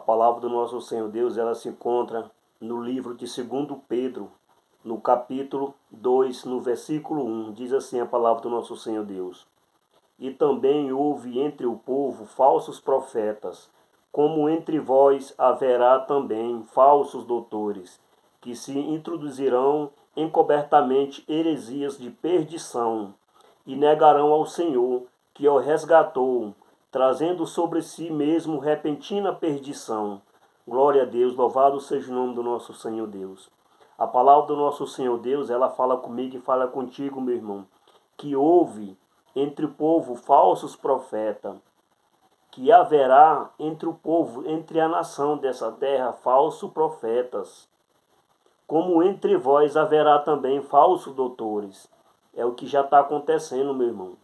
palavra do nosso Senhor Deus, ela se encontra no livro de 2 Pedro, no capítulo 2, no versículo 1. Diz assim a palavra do nosso Senhor Deus: E também houve entre o povo falsos profetas, como entre vós haverá também falsos doutores, que se introduzirão encobertamente heresias de perdição, e negarão ao Senhor, que o resgatou, trazendo sobre si mesmo repentina perdição. Glória a Deus, louvado seja o nome do nosso Senhor Deus. A palavra do nosso Senhor Deus, ela fala comigo e fala contigo, meu irmão, que houve entre o povo falsos profetas, que haverá entre o povo, entre a nação dessa terra, falsos profetas, como entre vós haverá também falsos doutores. É o que já está acontecendo, meu irmão.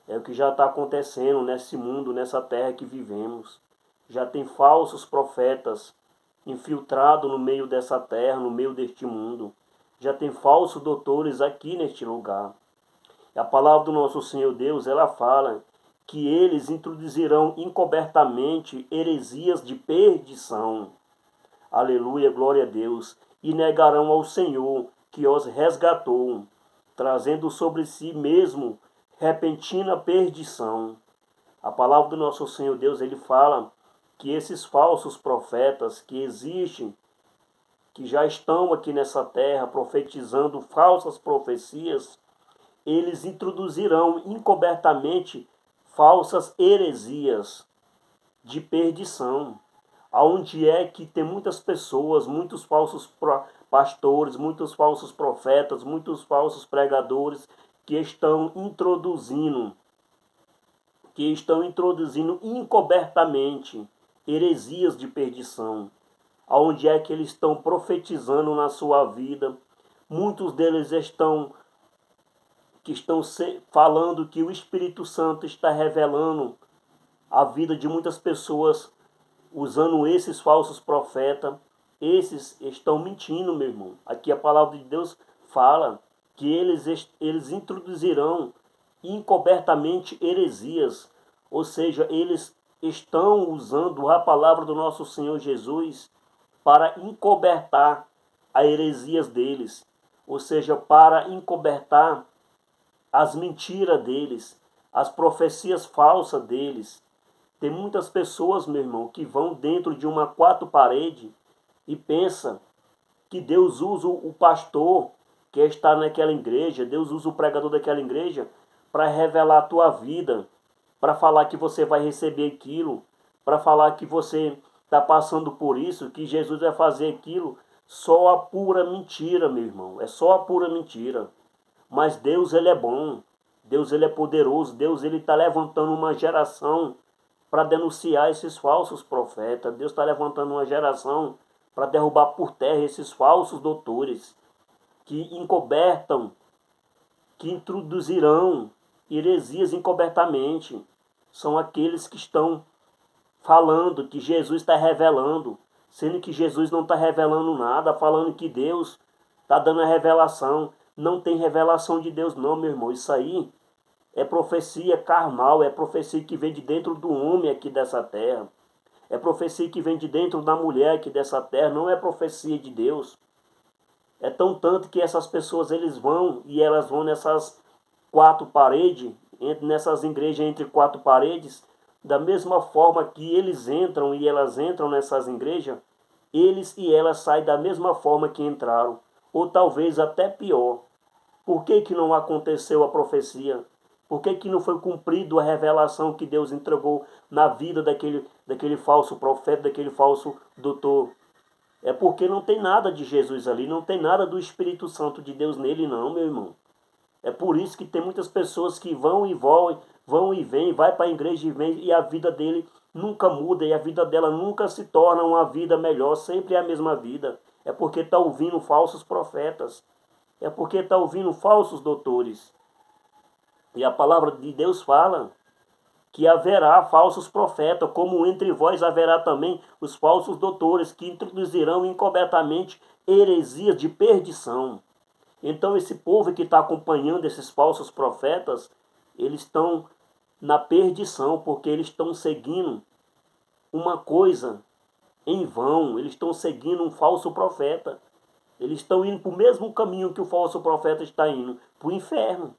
É o que já está acontecendo nesse mundo, nessa terra que vivemos. Já tem falsos profetas infiltrados no meio dessa terra, no meio deste mundo. Já tem falsos doutores aqui neste lugar. A palavra do nosso Senhor Deus, ela fala que eles introduzirão encobertamente heresias de perdição. Aleluia, glória a Deus. E negarão ao Senhor que os resgatou, trazendo sobre si mesmo repentina perdição. A palavra do nosso Senhor Deus, ele fala que esses falsos profetas que existem, que já estão aqui nessa terra profetizando falsas profecias, eles introduzirão encobertamente falsas heresias de perdição. Aonde é que tem muitas pessoas, muitos falsos pastores, muitos falsos profetas, muitos falsos pregadores que estão introduzindo encobertamente heresias de perdição. Aonde é que eles estão profetizando na sua vida? Muitos deles estão falando que o Espírito Santo está revelando a vida de muitas pessoas usando esses falsos profetas. Esses estão mentindo, meu irmão. Aqui a palavra de Deus fala que eles introduzirão encobertamente heresias, ou seja, eles estão usando a palavra do nosso Senhor Jesus para encobertar as heresias deles, ou seja, para encobertar as mentiras deles, as profecias falsas deles. Tem muitas pessoas, meu irmão, que vão dentro de uma quatro paredes e pensam que Deus usa o pastor que está naquela igreja, Deus usa o pregador daquela igreja para revelar a tua vida, para falar que você vai receber aquilo, para falar que você está passando por isso, que Jesus vai fazer aquilo. Só a pura mentira, meu irmão, é só a pura mentira. Mas Deus, ele é bom, Deus, ele é poderoso, Deus, ele está levantando uma geração para denunciar esses falsos profetas. Deus está levantando uma geração para derrubar por terra esses falsos doutores que encobertam, que introduzirão heresias encobertamente. São aqueles que estão falando que Jesus está revelando, sendo que Jesus não está revelando nada, falando que Deus está dando a revelação. Não tem revelação de Deus não, meu irmão. Isso aí é profecia carnal, é profecia que vem de dentro do homem aqui dessa terra. É profecia que vem de dentro da mulher aqui dessa terra, não é profecia de Deus. É tão tanto que essas pessoas elas vão nessas quatro paredes, nessas igrejas entre quatro paredes, da mesma forma que eles entram e elas entram nessas igrejas, eles e elas saem da mesma forma que entraram, ou talvez até pior. Por que não aconteceu a profecia? Por que não foi cumprido a revelação que Deus entregou na vida daquele falso profeta, daquele falso doutor? É porque não tem nada de Jesus ali, não tem nada do Espírito Santo de Deus nele não, meu irmão. É por isso que tem muitas pessoas que vão e vêm, vai para a igreja e vem, e a vida dele nunca muda, e a vida dela nunca se torna uma vida melhor, sempre é a mesma vida. É porque está ouvindo falsos profetas. É porque está ouvindo falsos doutores. E a palavra de Deus fala que haverá falsos profetas, como entre vós haverá também os falsos doutores, que introduzirão encobertamente heresias de perdição. Então esse povo que está acompanhando esses falsos profetas, eles estão na perdição, porque eles estão seguindo uma coisa em vão, eles estão seguindo um falso profeta. Eles estão indo para o mesmo caminho que o falso profeta está indo, para o inferno.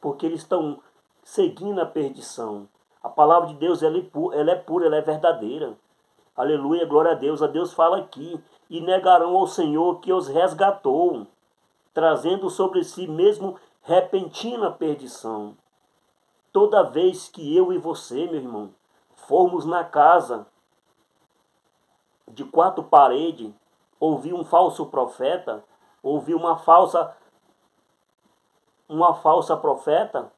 Porque eles estão seguindo a perdição. A palavra de Deus ela é pura, ela é verdadeira. Aleluia, glória a Deus. A Deus fala aqui. E negarão ao Senhor que os resgatou, trazendo sobre si mesmo repentina perdição. Toda vez que eu e você, meu irmão, formos na casa de quatro paredes, ouvir um falso profeta, ouvir uma falsa profeta,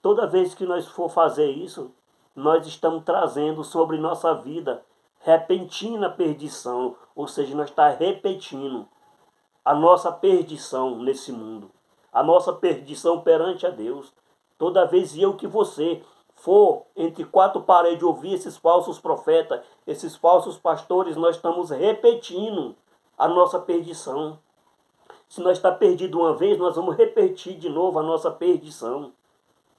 toda vez que nós for fazer isso, nós estamos trazendo sobre nossa vida repentina perdição, ou seja, nós estamos repetindo a nossa perdição nesse mundo, a nossa perdição perante a Deus. Toda vez eu que você for entre quatro paredes ouvir esses falsos profetas, esses falsos pastores, nós estamos repetindo a nossa perdição. Se nós está perdido uma vez, nós vamos repetir de novo a nossa perdição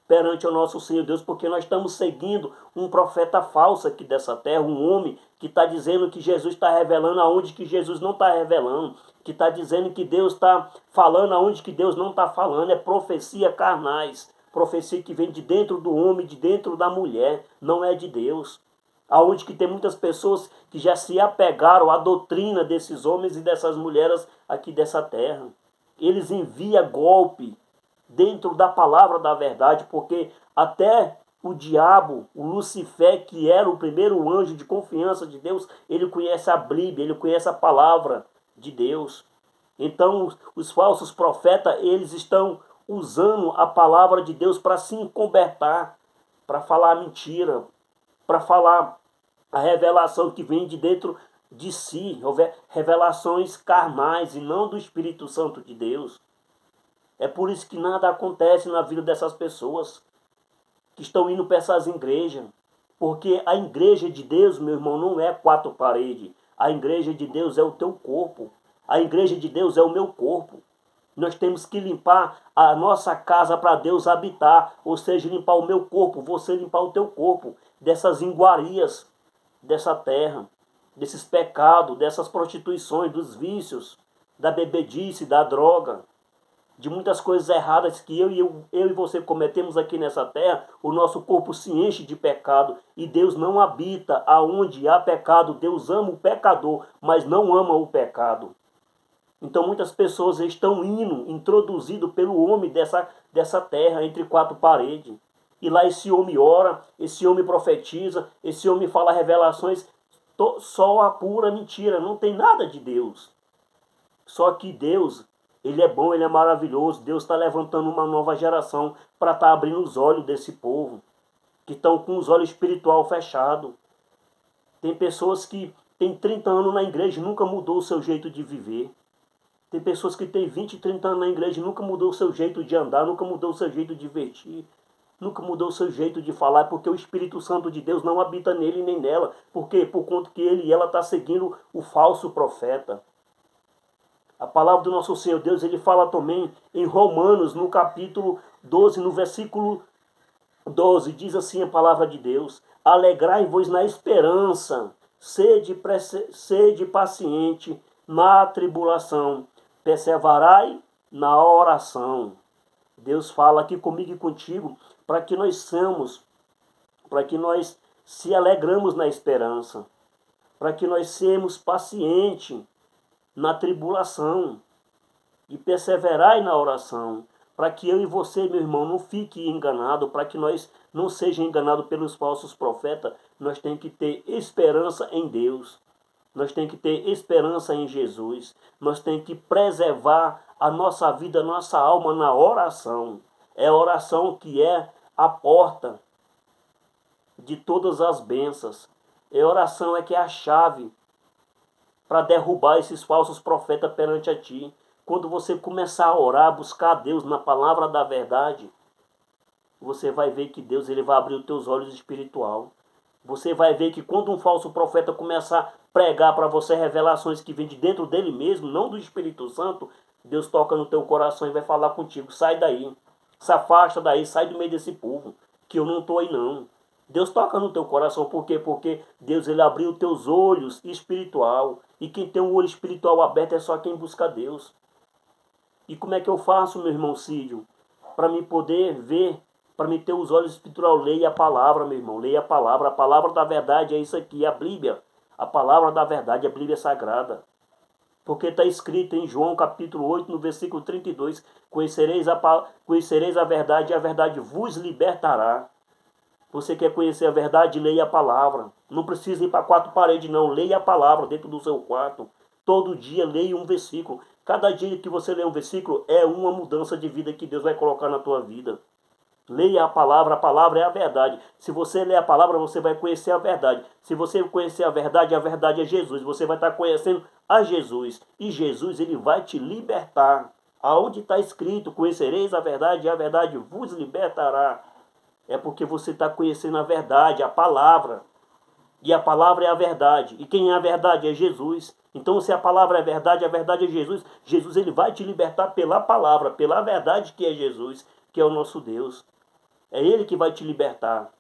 perante o nosso Senhor Deus, porque nós estamos seguindo um profeta falso aqui dessa terra, um homem que está dizendo que Jesus está revelando aonde que Jesus não está revelando, que está dizendo que Deus está falando aonde que Deus não está falando, é profecia carnais, profecia que vem de dentro do homem, de dentro da mulher, não é de Deus. Aonde que tem muitas pessoas que já se apegaram à doutrina desses homens e dessas mulheres aqui dessa terra. Eles enviam golpe dentro da palavra da verdade, porque até o diabo, o Lucifer, que era o primeiro anjo de confiança de Deus, ele conhece a Bíblia, ele conhece a palavra de Deus. Então, os falsos profetas, eles estão usando a palavra de Deus para se encobertar, para falar mentira, para falar a revelação que vem de dentro de si, revelações carnais e não do Espírito Santo de Deus. É por isso que nada acontece na vida dessas pessoas que estão indo para essas igrejas. Porque a igreja de Deus, meu irmão, não é quatro paredes. A igreja de Deus é o teu corpo. A igreja de Deus é o meu corpo. Nós temos que limpar a nossa casa para Deus habitar. Ou seja, limpar o meu corpo, você limpar o teu corpo. Dessas iguarias dessa terra. Desses pecados, dessas prostituições, dos vícios, da bebedice, da droga, de muitas coisas erradas que eu e você cometemos aqui nessa terra. O nosso corpo se enche de pecado e Deus não habita aonde há pecado. Deus ama o pecador, mas não ama o pecado. Então muitas pessoas estão indo, introduzido pelo homem dessa terra, entre quatro paredes. E lá esse homem ora, esse homem profetiza, esse homem fala revelações, só a pura mentira, não tem nada de Deus. Só que Deus, Ele é bom, Ele é maravilhoso. Deus está levantando uma nova geração para estar abrindo os olhos desse povo, que estão com os olhos espiritual fechados. Tem pessoas que têm 30 anos na igreja e nunca mudou o seu jeito de viver. Tem pessoas que têm 20, 30 anos na igreja e nunca mudou o seu jeito de andar, nunca mudou o seu jeito de vestir, nunca mudou o seu jeito de falar, porque o Espírito Santo de Deus não habita nele nem nela. Por quê? Por conta que ele e ela estão seguindo o falso profeta. A palavra do nosso Senhor Deus, ele fala também em Romanos, no capítulo 12, no versículo 12, diz assim a palavra de Deus: alegrai-vos na esperança, sede paciente na tribulação, perseverai na oração. Deus fala aqui comigo e contigo para que nós se alegramos na esperança, para que nós sejamos pacientes na tribulação e perseverai na oração, para que eu e você, meu irmão, não fique enganado, para que nós não sejamos enganados pelos falsos profetas. Nós temos que ter esperança em Deus, nós temos que ter esperança em Jesus, nós temos que preservar a nossa vida, a nossa alma na oração. É a oração que é a porta de todas as bênçãos. A oração é que é a chave para derrubar esses falsos profetas perante a ti. Quando você começar a orar, buscar a Deus na palavra da verdade, você vai ver que Deus ele vai abrir os teus olhos espiritual. Você vai ver que quando um falso profeta começar a pregar para você revelações que vêm de dentro dele mesmo, não do Espírito Santo, Deus toca no teu coração e vai falar contigo: sai daí, se afasta daí, sai do meio desse povo, que eu não estou aí não. Deus toca no teu coração, por quê? Porque Deus ele abriu os teus olhos espiritual. E quem tem o olho espiritual aberto é só quem busca Deus. E como é que eu faço, meu irmão Cídio? Para me poder ver, para me ter os olhos espirituais, leia a palavra, meu irmão. Leia a palavra da verdade é isso aqui, a Bíblia. A palavra da verdade, a Bíblia sagrada. Porque está escrito em João capítulo 8, no versículo 32, conhecereis a verdade e a verdade vos libertará. Você quer conhecer a verdade? Leia a palavra. Não precisa ir para quatro paredes, não. Leia a palavra dentro do seu quarto. Todo dia leia um versículo. Cada dia que você lê um versículo é uma mudança de vida que Deus vai colocar na tua vida. Leia a palavra é a verdade. Se você ler a palavra, você vai conhecer a verdade. Se você conhecer a verdade é Jesus. Você vai estar conhecendo a Jesus. E Jesus, ele vai te libertar. Aonde está escrito, conhecereis a verdade e a verdade vos libertará. É porque você está conhecendo a verdade, a palavra. E a palavra é a verdade. E quem é a verdade? É Jesus. Então, se a palavra é a verdade é Jesus. Jesus ele vai te libertar pela palavra, pela verdade que é Jesus, que é o nosso Deus. É Ele que vai te libertar.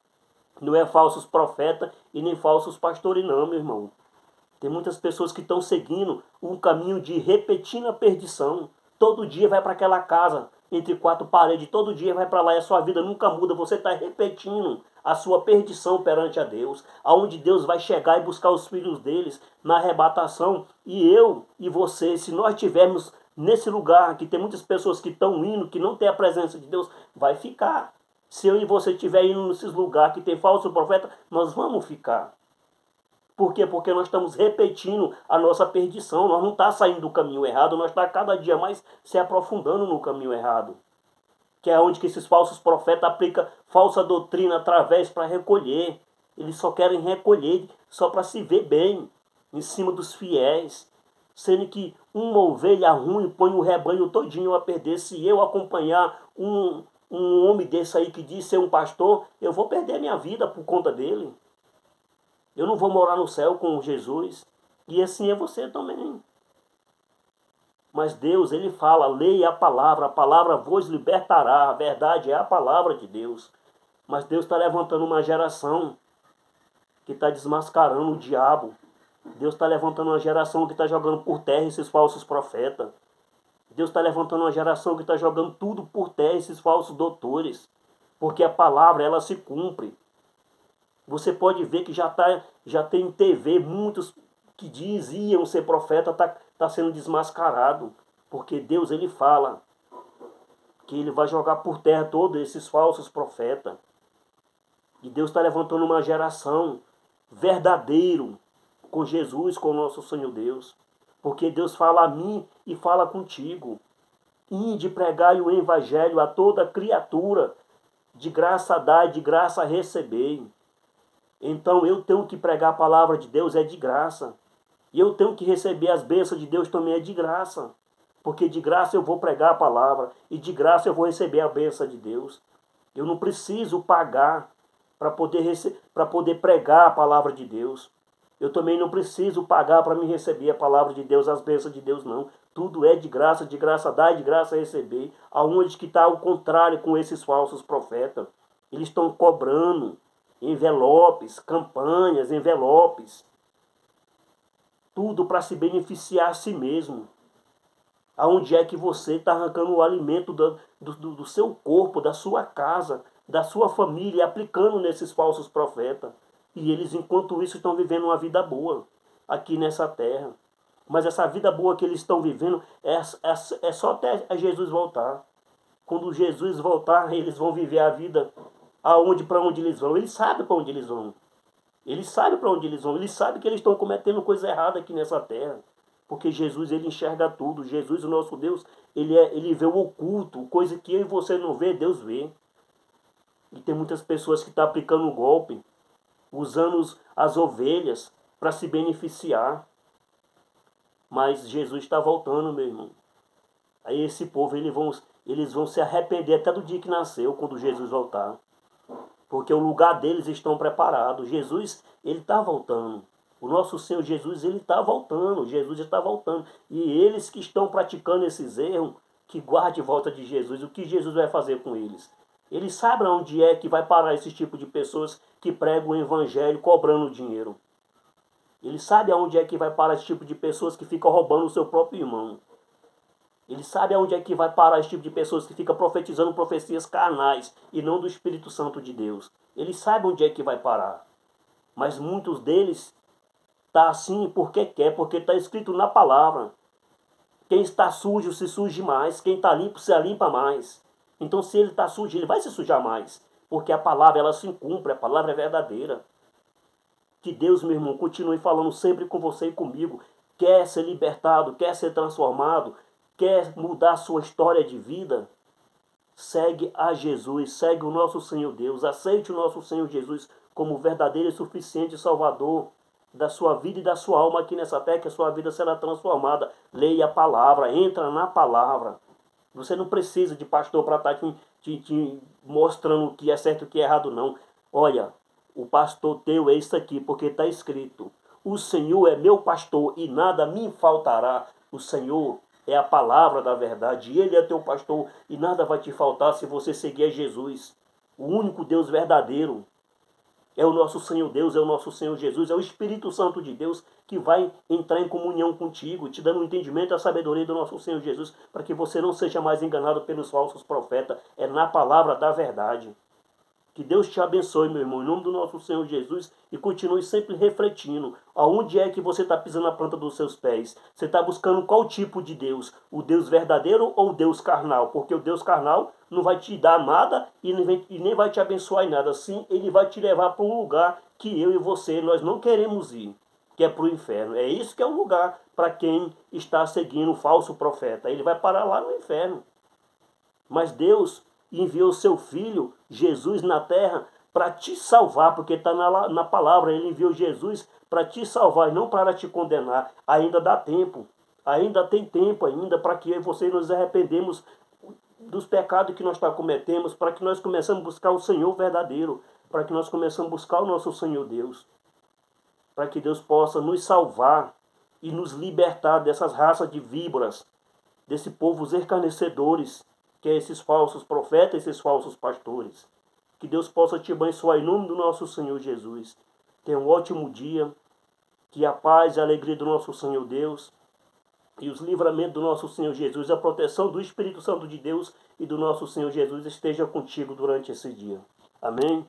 Não é falsos profetas e nem falsos pastores não, meu irmão. Tem muitas pessoas que estão seguindo um caminho de repetida perdição. Todo dia vai para aquela casa, entre quatro paredes, todo dia vai para lá e a sua vida nunca muda. Você está repetindo a sua perdição perante a Deus. Aonde Deus vai chegar e buscar os filhos deles na arrebatação. E eu e você, se nós estivermos nesse lugar, que tem muitas pessoas que estão indo, que não tem a presença de Deus, vai ficar. Se eu e você estiver indo nesses lugares que tem falso profeta, nós vamos ficar. Por quê? Porque nós estamos repetindo a nossa perdição. Nós não estamos saindo do caminho errado, nós estamos cada dia mais se aprofundando no caminho errado. Que é onde que esses falsos profetas aplicam falsa doutrina através para recolher. Eles só querem recolher só para se ver bem em cima dos fiéis. Sendo que uma ovelha ruim põe o rebanho todinho a perder. Se eu acompanhar um homem desse aí que diz ser um pastor, eu vou perder a minha vida por conta dele. Eu não vou morar no céu com Jesus. E assim é você também. Mas Deus, ele fala, leia a palavra vos libertará. A verdade é a palavra de Deus. Mas Deus está levantando uma geração que está desmascarando o diabo. Deus está levantando uma geração que está jogando por terra esses falsos profetas. Deus está levantando uma geração que está jogando tudo por terra, esses falsos doutores. Porque a palavra, ela se cumpre. Você pode ver que já tem TV, muitos que diziam ser profeta, tá sendo desmascarado. Porque Deus, ele fala que ele vai jogar por terra todos esses falsos profetas. E Deus está levantando uma geração verdadeiro com Jesus, com o nosso Senhor Deus. Porque Deus fala a mim e fala contigo. Ide pregai o evangelho a toda criatura. De graça dai, de graça recebei. Então eu tenho que pregar a palavra de Deus, é de graça. E eu tenho que receber as bênçãos de Deus também, é de graça. Porque de graça eu vou pregar a palavra. E de graça eu vou receber a bênção de Deus. Eu não preciso pagar para poder pregar a palavra de Deus. Eu também não preciso pagar para me receber a palavra de Deus, as bênçãos de Deus, não. Tudo é de graça dar, de graça receber. Aonde que está o contrário com esses falsos profetas? Eles estão cobrando envelopes, campanhas, envelopes. Tudo para se beneficiar a si mesmo. Aonde é que você está arrancando o alimento do seu corpo, da sua casa, da sua família, aplicando nesses falsos profetas? E eles, enquanto isso, estão vivendo uma vida boa aqui nessa terra. Mas essa vida boa que eles estão vivendo é só até Jesus voltar. Quando Jesus voltar, eles vão viver a vida para onde eles vão. Eles sabem para onde eles vão. Eles sabem para onde eles vão. Eles sabem que eles estão cometendo coisa errada aqui nessa terra. Porque Jesus, ele enxerga tudo. Jesus, o nosso Deus, ele vê o oculto. Coisa que eu e você não vê, Deus vê. E tem muitas pessoas que estão aplicando o golpe, usando as ovelhas para se beneficiar. Mas Jesus está voltando, meu irmão. Aí esse povo, eles vão se arrepender até do dia que nasceu, quando Jesus voltar. Porque o lugar deles estão preparados. Jesus, ele está voltando. O nosso Senhor Jesus, ele está voltando. Jesus está voltando. E eles que estão praticando esses erros, que guardem volta de Jesus. O que Jesus vai fazer com eles? Ele sabe onde é que vai parar esse tipo de pessoas que pregam o evangelho cobrando dinheiro. Ele sabe aonde é que vai parar esse tipo de pessoas que ficam roubando o seu próprio irmão. Ele sabe aonde é que vai parar esse tipo de pessoas que ficam profetizando profecias carnais e não do Espírito Santo de Deus. Ele sabe onde é que vai parar. Mas muitos deles tá assim porque quer, porque está escrito na palavra. Quem está sujo se suje mais, quem está limpo se limpa mais. Então se ele está sujo, ele vai se sujar mais. Porque a palavra ela se cumpre, a palavra é verdadeira. Que Deus, meu irmão, continue falando sempre com você e comigo. Quer ser libertado, quer ser transformado, quer mudar a sua história de vida? Segue a Jesus, segue o nosso Senhor Deus. Aceite o nosso Senhor Jesus como verdadeiro e suficiente Salvador da sua vida e da sua alma aqui nessa terra, que a sua vida será transformada. Leia a palavra, entra na palavra. Você não precisa de pastor para estar te mostrando o que é certo e o que é errado, não. Olha, o pastor teu é isso aqui, porque está escrito: o Senhor é meu pastor e nada me faltará. O Senhor é a palavra da verdade, Ele é teu pastor e nada vai te faltar se você seguir a Jesus. O único Deus verdadeiro é o nosso Senhor Deus, é o nosso Senhor Jesus, é o Espírito Santo de Deus que vai entrar em comunhão contigo, te dando o entendimento e a sabedoria do nosso Senhor Jesus, para que você não seja mais enganado pelos falsos profetas. É na palavra da verdade. Que Deus te abençoe, meu irmão, em nome do nosso Senhor Jesus, e continue sempre refletindo aonde é que você está pisando a planta dos seus pés. Você está buscando qual tipo de Deus? O Deus verdadeiro ou o Deus carnal? Porque o Deus carnal não vai te dar nada e nem vai te abençoar em nada. Sim, ele vai te levar para um lugar que eu e você, nós não queremos ir, que é para o inferno. É isso que é um lugar para quem está seguindo o falso profeta. Ele vai parar lá no inferno. Mas Deus enviou seu Filho, Jesus, na terra para te salvar, porque está na palavra, Ele enviou Jesus para te salvar e não para te condenar. Ainda dá tempo, ainda tem tempo ainda para que eu e você nos arrependemos dos pecados que nós cometemos, para que nós começamos a buscar o Senhor verdadeiro, para que nós começamos a buscar o nosso Senhor Deus, para que Deus possa nos salvar e nos libertar dessas raças de víboras, desse povo escarnecedores, que é esses falsos profetas, esses falsos pastores. Que Deus possa te abençoar em nome do nosso Senhor Jesus. Tenha um ótimo dia. Que a paz e a alegria do nosso Senhor Deus e os livramentos do nosso Senhor Jesus, a proteção do Espírito Santo de Deus e do nosso Senhor Jesus esteja contigo durante esse dia. Amém?